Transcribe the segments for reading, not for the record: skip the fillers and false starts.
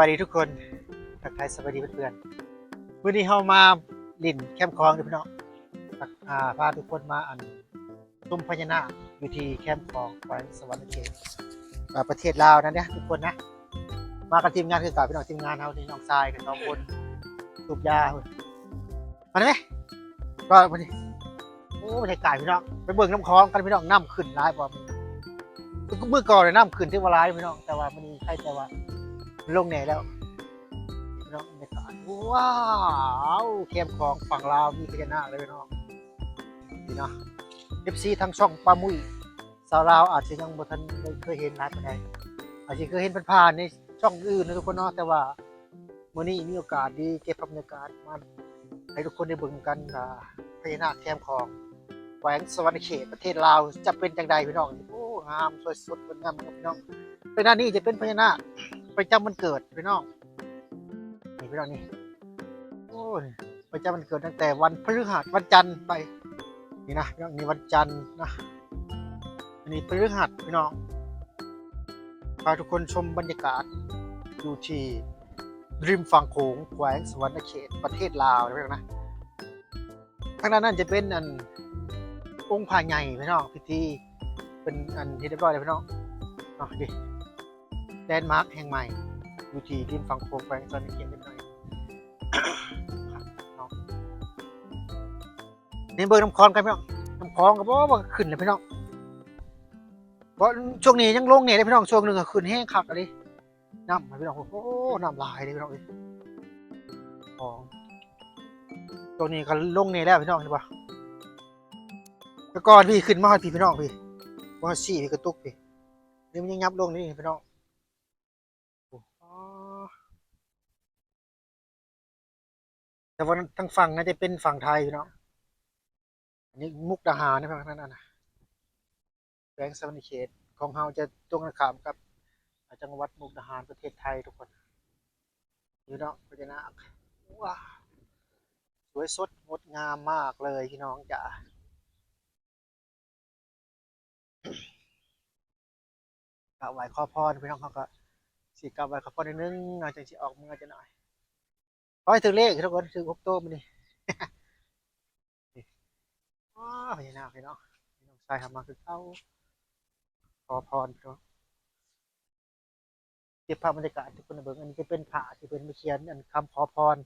ายดีทุกคนทักทายสวัสดีเพื่อนๆวันนี้เรามาลิ่นแคมป์คลองพี่น้องพาทุกคนมาชมพญานาคอยู่ที่แคมป์คลองแขวงสวรรณเขตประเทศลาวนั่นเนี่ยทุกคนนะมากับทีมงานคือกับพี่น้องทีมงานเราที่น้องทรายกับน้องบนสูบยามาได้ไหมก็วันนี้โอ้บรรยากาศพี่น้องไปเบิ่งน้ำคลองกันพี่น้องน้ำขึ้นร้ายบ่เมื่อก่อนเลยน้ำขึ้นที่ว่าร้ายพี่น้องแต่ว่ามันใช่แต่ว่าลงแหน่แล้วพี่น้องบรรยากาศว้าวแคมป์คลองฝั่งลาวมีพญานาคเลยพี่น้องนี่เนาะ FC ทางช่องปลามุ้ยสาวลาวอาจจะยังบ่ทันได้เคยเห็นร้านปานใดอาจจะเคยเห็นผ่านๆในช่องอื่นนะทุกคนเนาะแต่ว่ามื้อนี้มีโอกาสดีเก็บบรรยากาศมาให้ทุกคนได้เบิ่งกันพญานาคแคมป์คลองแขวงสวรรณเขตประเทศลาวจะเป็นจังใดพี่น้องโอ้งามสวยสดงดงามพี่น้องในด้านนี้จะเป็นพญานาคประจำวันเกิดพี่น้องนี่พี่น้องนี่โอ้ยประจำวันเกิดตั้งแต่วันพฤหัสวันจันทร์ไปนี่นะพี่น้องนี่วันจันทร์นะอันนี้พฤหัสพี่น้องพาทุกคนชมบรรยากาศอยู่ที่ริมฝั่งโขงแขวงสวรรณเขตประเทศลาวนะพี่น้องนะทางด้านนั้นจะเป็นองค์พระใหญ่พี่น้องพิธีเป็นที่เรียบร้อยเลยพี่น้องดิแลนด์มาร์คแห่งใหม่อยู่ที่ริมฝั่งโขงแขวงสวรรณเขตนิดหน่อยนี่เบอร์น้ำคลองกันพี่น้องน้ำคลองก็บอกว่าขึ้นเลยพี่น้องเพราะช่วงนี้ยังลงเนี่ยเลยพี่น้องช่วงหนึ่งก็ขึ้นแห้งคักเลยน้ำพี่น้องโอ้น้ำลายเลยพี่น้องของตัวนี้ก็ลงเนี่ยแล้วพี่น้องเห็นปะแล้วก่อนพี่ขึ้นมาให้พี่น้องพี่ว่าสี่พี่กระตุกพี่นี่มันยังยับลงนี่พี่น้องแต่ว่าทางฝั่งน่าจะเป็นฝั่งไทยพี่น้องอันนี้มุกดาหารนะฝั่งนั้นนะแขวงสวรรณเขตของเราจะตรงข้ามกับจังหวัดมุกดาหารประเทศไทยทุกคนพี่น้องพญานาคว้าสวยสดงดงามมากเลยพี่น้องจ๋ากราบไหว้ขอพรพี่น้องเขาก็สิกราบไหว้ขอพรนิดนึงอาจจะสิออกเมื่อจะหน่อยขอให้ถึงเลขทุกคนถึง6 โต้มันนี่ว้าพญานาคพี่น้องพี่น้องชายทำมาคือเข้าขอพรพี่น้องเก็บภาพบรรยากาศทุกคนเบิ่งอันนี้จะเป็นพระที่เป็นมาเขียนคำขอพร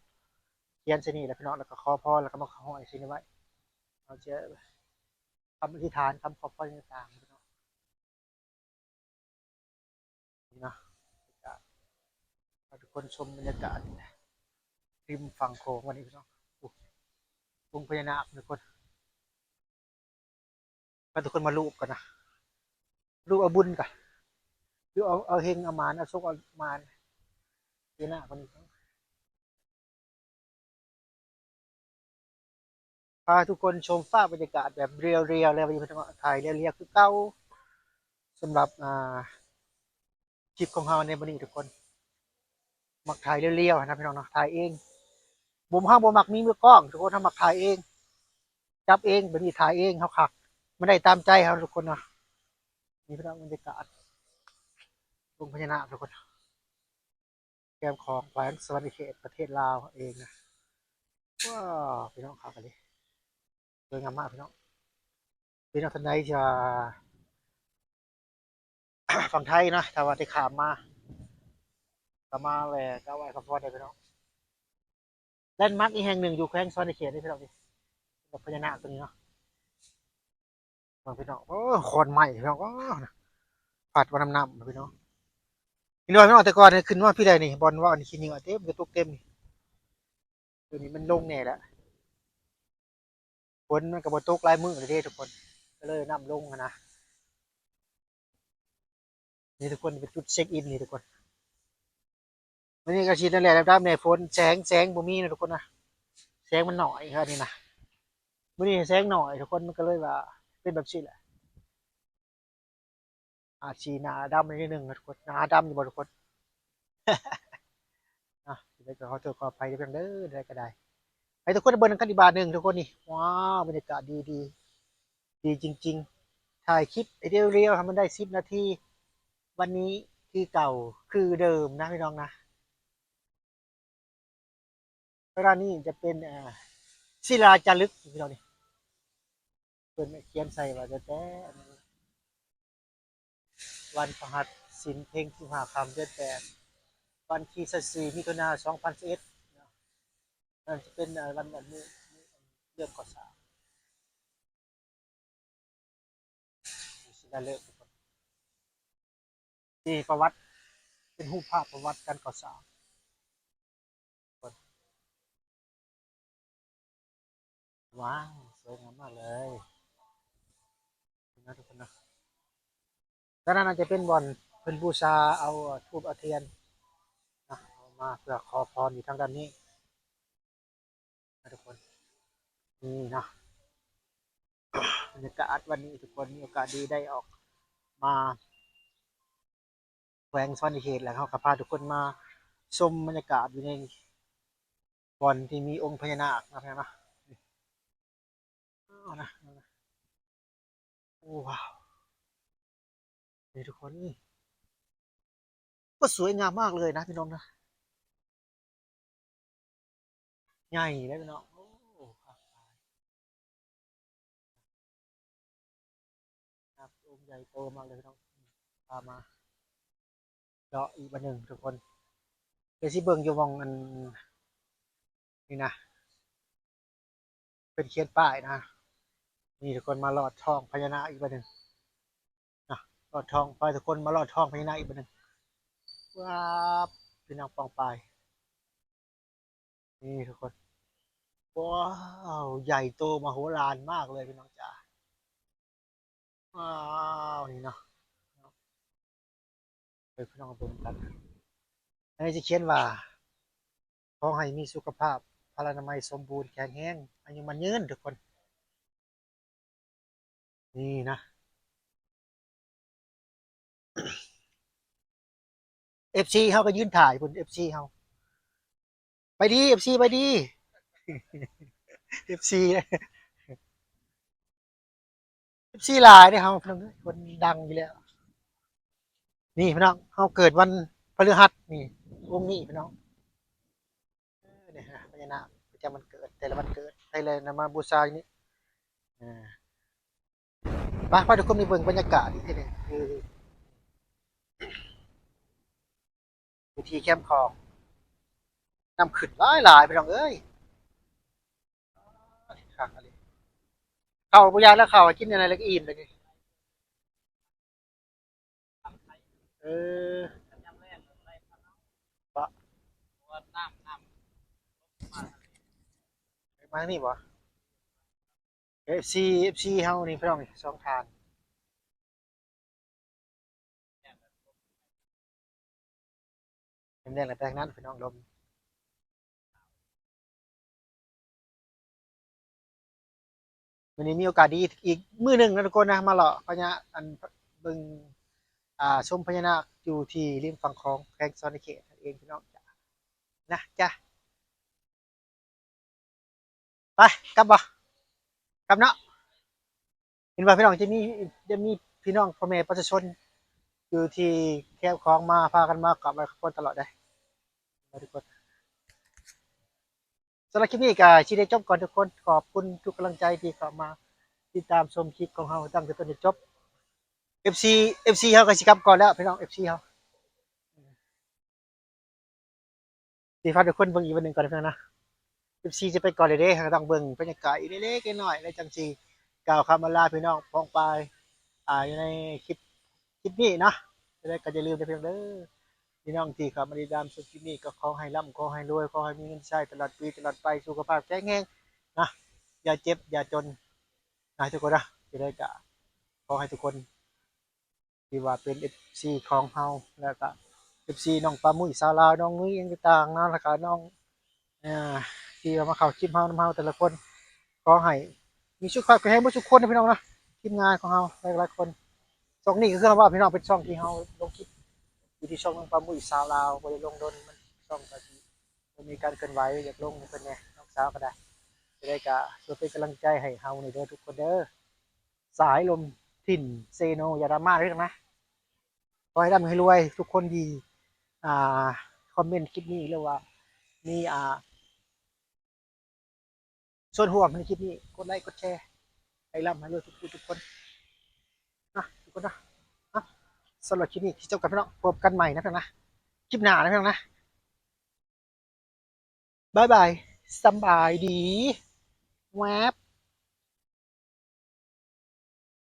เขียนชนีแหละพี่น้องแล้วก็ขอพรแล้วก็มาขอห้อยชนีไว้เราจะคำอธิษฐานคำขอพรต่างๆพี่น้องนี่นะทุกคนชมบรรยากาศริมฝั่งโขงวันนี้พี่น้ององค์พญานาคทุกคนมาทุกคนมาลูบกันนะลูบเอาบุญกันหรือเอาเฮงเอามานเอาโชคเอามานพญานาคคนนี้พาทุกคนชมภาพบรรยากาศแบบเรียวๆเลยวันนี้พี่น้องถ่ายเรียวๆคือเก้าสำหรับคลิปของเราในวันนี้ทุกคนมักถ่ายเรียวๆนะพี่น้องเนาะถ่ายเองบุมห้างบุมักมีมือกล้องทุกคนทำมักถ่ายเองจับเองแบบนี้ถ่ายเองเขาขักไม่ได้ตามใจเขาทุกคนนะนี่พี่น้องบรรยากาศลงพญานาคทุกคนแกมของแขวงสวรรณเขตประเทศลาวเองนะว้าวพี่น้องขับกันเลยสวยงามมากพี่น้องพี่น้องท่านใดจะ ฝั่งไทยนะถ้าว่าที่ขามมาก็มาแหวกก็ไหวขอพรได้พี่น้องแลนด์มาร์คอีกแห่งหนึ่งอยู่แขวงสวรรณเขตนี่พี่น้องดิกับพญานาคตัวนี้เนาะพี่น้องโอ้คอนใหม่พี่น้องผัดวันน้ำพี่น้องพี่น้องพี่น้องแต่ก่อนเนี่ยขึ้นว่าพี่ใดนี่บอลว่าอันนี้ขี้เหงื่อเต็มกระตุกเต็มนี่ตัวนี้มันลงแน่แล้วฝนมันกับบตกลายมือเลยทุกคนก็เลยน้ำลงนะนี่ทุกคนเป็นจุดเช็คอินนี่ทุกคนวันนี้ก็ชิดนั่นแหละนะครับเนี่ยฝนแสงบ่มีนะทุกคนนะแสงมันหน่อยครับนี่นะวันนี้แสงหน่อยทุกคนมันก็เลยว่าเป็นแบบนี้แหละอาชีหนาดำนิดนึงนะทุกคนหนาดำอยู่บ่ทุกคนเดี๋ยวจะขอตัวขอไปเดี๋ยวเด้อได้ก็ได้ให้ทุกคนเบิร์นกันอีกบาทหนึ่งทุกคนนี่ว้าวบรรยากาศดีจริงๆถ่ายคลิปเรียวๆทำมันได้10 นาทีวันนี้คือเก่าคือเดิมนะพี่น้องนะ ร้านนี้จะเป็นศิลาจารึกพี่น้องนี่เพิ่นเขียนใส่ว่าแต่วันพฤหัสสินเพ็ง15ค่ำเดือน8วันที่14มิถุนายน2011นั่นจะเป็นวันนี้เรื่องก่อสร้างศิลาฤกษ์ที่ประวัติเป็นรูปภาพประวัติการก่อสร้างว้าวสวยงามมากเลยนะทุกคนนะด้านนั้นอาจจะเป็นบ่อนเพิ่นบูชาเอาธูปเอาเทียนนะเอามาเพื่อขอพรอยู่ทางด้านนี้นะทุกคนนี่นะบรรยากาศวันนี้ทุกคนมีโอกาสดีได้ออกมาแขวงสวรรณเขตแล้วเขาก็พาทุกคนมาชมบรรยากาศอยู่ในบ่อนที่มีองค์พญานาคนะพี่นะเอานะเอานะโอ้ว้าวนี่ทุกคนนี่ก็สวยงามมากเลยนะพี่น้องนะใหญ่เลยพี่น้องโอ้ครับครับองค์ใหญ่โตมากเลยพี่น้องพามาเจาะอีกบันหนึ่งทุกคนเดี๋ยวสิเบิ่งอยู่หม่องอันนี่นะเป็นเขียนป้ายนะนี่ทุกคนมาลอดท้องพญานาคอีกบันหนึ่งนะลอดท้องไปทุกคนมาลอดท้องพญานาคอีกบันหนึ่งว้าวพี่น้องปองไปายนี่ทุกคนว้าวใหญ่โตมโหฬารมากเลยพี่น้องจ๋าว้าวนี่เนาะเดี๋ยวพี่น้องเบิ่งกันอันนี้จะเขียนว่าขอให้มีสุขภาพพลานามัยสมบูรณ์แข็งแรงอายุมันยืนทุกคนนี่นะ FC เฮาก็ยืนถ่ายพุ่น FC เฮาไปดี FC ไปดี FC เลย FC หลายเด้อเฮาพี่น้องเอ้ยคนดังอยู่แล้วนี่พี่น้องเฮาเกิดวันพฤหัสนี่วงนี้พี่น้องเนี่ยฮะพญานาคประจำวันเกิดแต่ละวันเกิดได้เลยนำมาบูชาอย่างนี้อ่าไปทุกคนมีเบิ่งบรรยากาศที่นี่คือวิธีแคมป์ของนำขึ้นหลายพี่น้องเอ้ยคักอะไเข้าวบ่ยากแล้วข้าวกินอะไรแล้วก็อิ่มเลยนี่เออบ่มานี่บ่ FC เฮานี่พี่น้องนี่สองทางเป็นแดงและแตงนั้นพี่น้องลมวันนี้มีโอกาสดีอีกมื้อหนึงนะทุกคนนะมาเลาะพญาอันเบิ่งชมพญานาคอยู่ที่ริมฝั่งของแขวงสะหนเขตนั่นเองพี่น้องจ้ะนะจ้ะไปกลับบ่กลับเนาะเห็นว่าพี่น้องจะมีพี่น้องพ่อแม่ประชาชนอยู่ที่แคมป์ของมาพากันมากลับมาคนตลอดได้ทุกคนสำหรับคลิปนี้ก็สิได้จบก่อนทุกคนขอบคุณทุกกำลังใจที่เข้ามาติดตามชมคลิปของเราตั้งแต่ต้นจนจบ FC FC เฮาก็สิกลับก่อนแล้วพี่น้อง FC เฮาสิพาทุกคนเบิ่งอีกวันหนึงก่อนนะพี่น้องนะ 14จะไปก่อนเลยเด้ก็ต้องเบิ่งบรรยากาศอีกเล็กๆน้อยๆแล้วจังสิกล่าวคำอำลาพี่น้องพ้องปายอยู่ในคลิปนี้เนาะจะได้ก็อย่าลืมเด้อพี่น้องเด้อพี่น้องที่เข้ามาติดตามชมคลิปนี้ก็ขอให้ร่ำขอให้รวยขอให้มีเงินใช้ตลอดปีตลอดไปสุขภาพแข็งแรงนะอย่าเจ็บอย่าจนนะทุกคนนะจะได้ก็ขอให้ทุกคนที่ว่าเป็น FC ของเฮาแล้วก็ FC น้องปลามุ้ยสาวลาวน้องนุ้ยยังต่างๆนะแล้วก็น้องอ่าที่ว่ามาเข้าคลิปเฮานำเฮาแต่ละคนขอให้มีสุขภาพแข็งแรงหมดทุกคนนะพี่น้องนะทีมงานของเฮาหลายๆคนช่องนี้ก็คือว่าพี่น้องเป็นช่องที่เฮาลงคลิปอยู่ที่ช่องน้องปลามุ้ยสาวลาวบ่ได้ลงโดนมันช่องก็สิบ่มีการเคลื่อนไหวอยากลงให้เพิ่นแหน่น้องสาวก็ได้จะได้ก็ช่วยเป็นกำลังใจให้เฮานี่เด้อทุกคนเด้อสายลมถิ่นเซโนอย่าดราม่าเด้อนะขอให้ร่ำให้รวยทุกคนดีอ่าคอมเมนต์คลิปนี้หรือว่ามี ส่วนห่วงในคลิปนี้กดไลค์กดแชร์ให้ร่ำให้รวยทุกคนนะทุกคนนะสำหรับคลิปนี้ที่จบกันพี่น้องพบกันใหม่นะพี่น้องนะคลิปหน้านะพี่น้องนะบายบายสบายดีแวบ